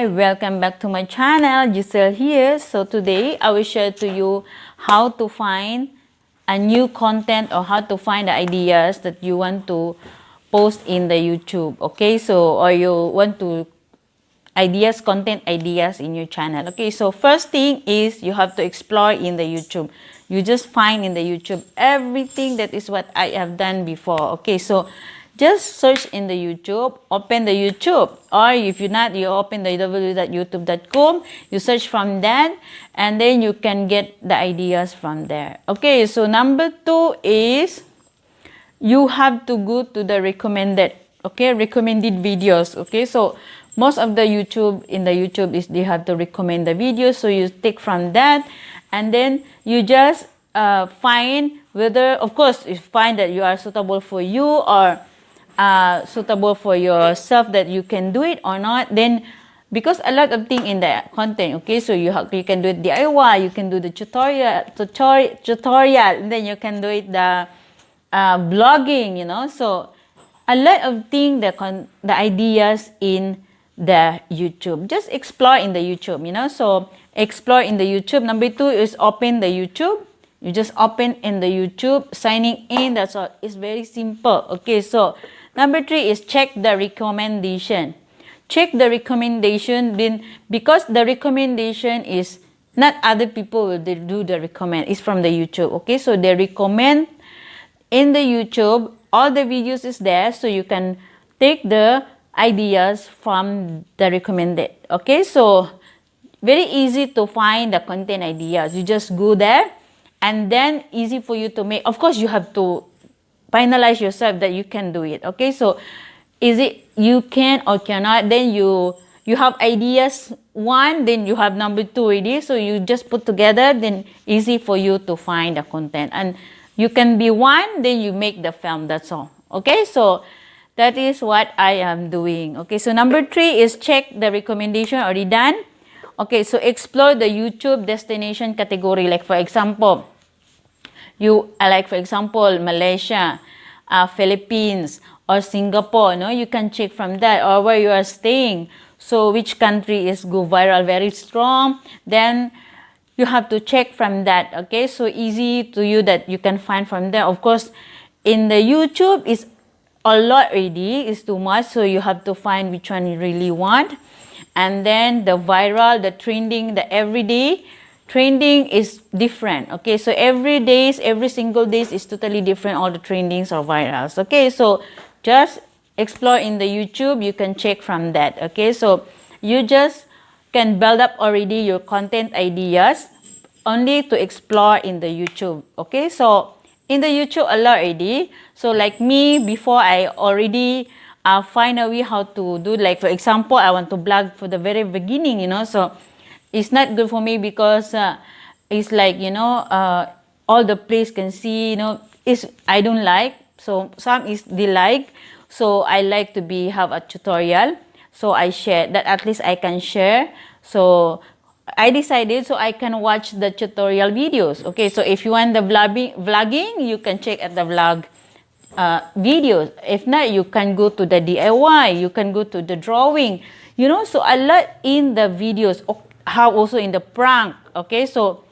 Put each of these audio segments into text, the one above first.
Hi, welcome back to my channel. Giselle here. So today I will share to you how to find a new content or how to find the ideas that you want to post in the YouTube. Okay, so or you want to content ideas in your channel. Okay, so first thing is you have to explore in the YouTube. You just find in the YouTube everything that is what I have done before. Okay, so just search in the YouTube, open the YouTube, or if you're not, you open the www.youtube.com, you search from that, and then you can get the ideas from there. Okay, so number 2 is you have to go to the recommended videos. Okay, so most of the YouTube is they have to recommend the videos, so you take from that, and then you just find whether, of course, you find that you are suitable for you or suitable for yourself, that you can do it or not. Then because a lot of things in the content, okay, so you can do it DIY, you can do the tutorial, and then you can do it the blogging, you know. So a lot of things, the ideas in the YouTube. Just explore in the YouTube, you know. So explore in the YouTube. Number 2 is open the YouTube. You just open in the YouTube, signing in, that's all. It's very simple. Okay, so number 3 is check the recommendation. Check the recommendation, then because the recommendation is not other people will do the recommend, it's from the YouTube. Okay, so they recommend in the YouTube, all the videos is there, so you can take the ideas from the recommended. Okay, so very easy to find the content ideas. You just go there, and then easy for you to make. Of course, you have to finalize yourself that you can do it. Okay, so is it you can or cannot, then you have ideas 1, then you have number 2 already, so you just put together, then easy for you to find the content. And you can be 1, then you make the film, that's all. Okay, so that is what I am doing. Okay, so number 3 is check the recommendation, already done. Okay, so explore the YouTube destination category. Like for example, for example, Malaysia, Philippines, or Singapore. No, you can check from that, or where you are staying. So which country is go viral very strong? Then you have to check from that. Okay, so easy to you that you can find from there. Of course, in the YouTube is a lot already, is too much, so you have to find which one you really want. And then the viral, the trending, the everyday trending is different. Okay, so every single days is totally different, all the trendings or virals. Okay, so just explore in the YouTube, you can check from that. Okay, so you just can build up already your content ideas only to explore in the YouTube. Okay, so in the YouTube a lot already. So like me, before I already find a way how to do, like for example, I want to blog for the very beginning, you know. So it's not good for me because it's like, you know, all the place can see, you know, I don't like. So some is they like, so I like to have a tutorial, so I share that, at least I can share. So I decided so I can watch the tutorial videos. Okay, so if you want the vlogging, you can check at the vlog videos. If not, you can go to the DIY, you can go to the drawing, you know. So a lot in the videos, how also in the prank. Okay, so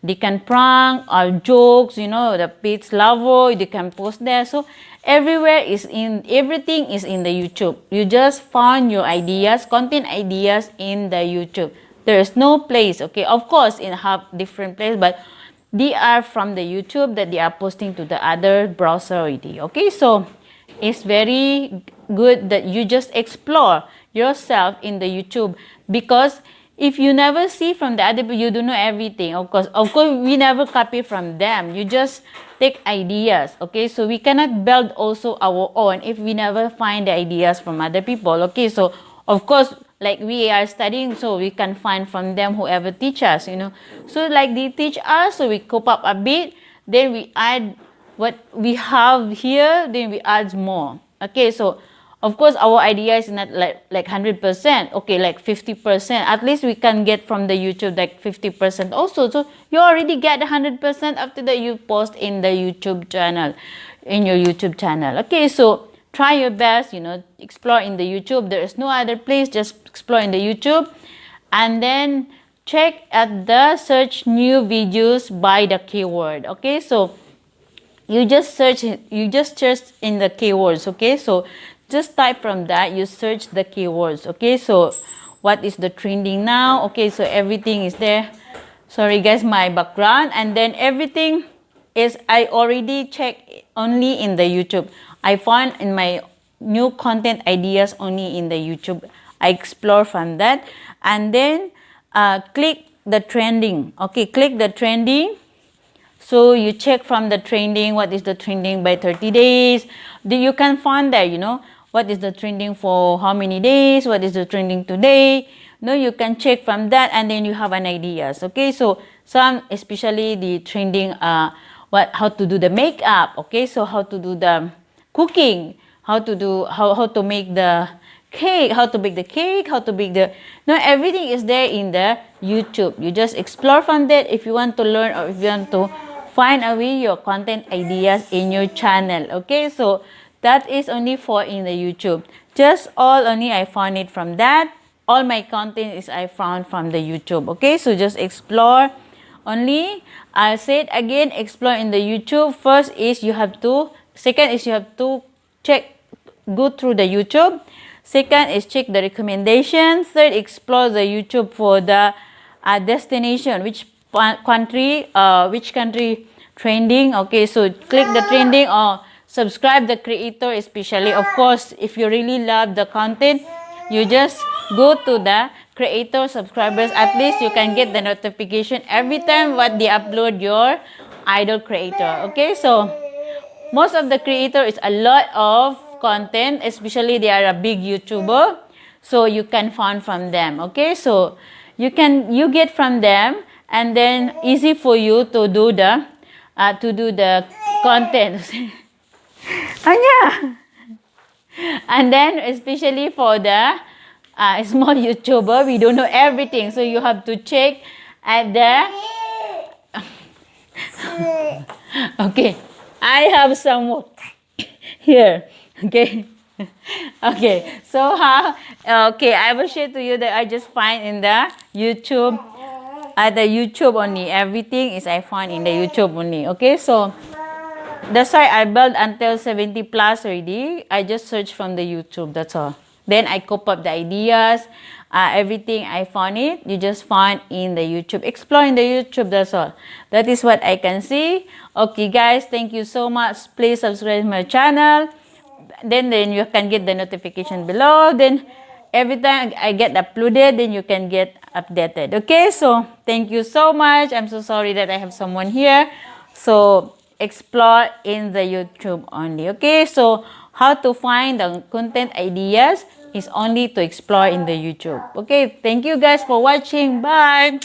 they can prank or jokes, you know, the pets lover, they can post there. So everything is in the YouTube. You just find your ideas, content ideas in the YouTube. There is no place. Okay, of course in have different place, but they are from the YouTube that they are posting to the other browser already. Okay, so it's very good that you just explore yourself in the YouTube, because if you never see from the other people, you don't know everything. Of course we never copy from them. You just take ideas. Okay, so we cannot build also our own if we never find the ideas from other people. Okay, so of course, like we are studying, so we can find from them whoever teach us, you know. So like they teach us, so we cope up a bit, then we add what we have here, then we add more. Okay, so of course our idea is not like 100%. Okay, like 50%. At least we can get from the YouTube like 50% also. So you already get 100% after that you post in the YouTube channel, in your YouTube channel. Okay, so try your best, explore in the YouTube. There is no other place, just explore in the YouTube. And then check at the search new videos by the keyword. Okay, so you just search in the keywords. Okay, so just type from that, you search the keywords. Okay, so what is the trending now? Okay, so everything is there. Sorry guys, my background. And then everything is, I already checked only in the YouTube. I found in my new content ideas only in the YouTube. I explore from that. And then click the trending. Okay, click the trending. So you check from the trending, what is the trending by 30 days. You can find there, what is the trending for how many days, what is the trending today. You can check from that, and then you have an ideas. Okay, so some, especially the trending, how to do the makeup. Okay, so how to do the cooking, how to make the cake, how to bake the cake, how to bake the, everything is there in the YouTube. You just explore from that if you want to learn, or if you want to find away your content ideas in your channel. Okay, so that is only for in the YouTube. Just all only I found it from that. All my content is I found from the YouTube. Okay, so just explore only. I said again, explore in the YouTube. Second is you have to go through the YouTube. Second is check the recommendations. Third, explore the YouTube for the destination, which country trending. Okay, so click the trending, or subscribe the creator, especially. Of course, if you really love the content, you just go to the creator subscribers. At least you can get the notification every time what they upload your idol creator. Okay, so most of the creator is a lot of content, especially they are a big YouTuber, so you can find from them. Okay, so you get from them, and then easy for you to do the content. Anya. And then especially for the small YouTuber, we don't know everything, so you have to check at the okay, I have some more here. Okay. Okay, so I will share to you that I just find in the YouTube, at the YouTube only. Everything is I find in the YouTube only. Okay, so that's why I built until 70 plus already. I just search from the YouTube, that's all. Then I cope up the ideas, everything I found it, you just find in the YouTube. Explore in the YouTube, that's all. That is what I can see. Okay guys, thank you so much. Please subscribe to my channel. Then you can get the notification below. Then every time I get uploaded, then you can get updated. Okay, so thank you so much. I'm so sorry that I have someone here. So explore in the YouTube only. Okay, so how to find the content ideas is only to explore in the YouTube. Okay, thank you guys for watching. Bye.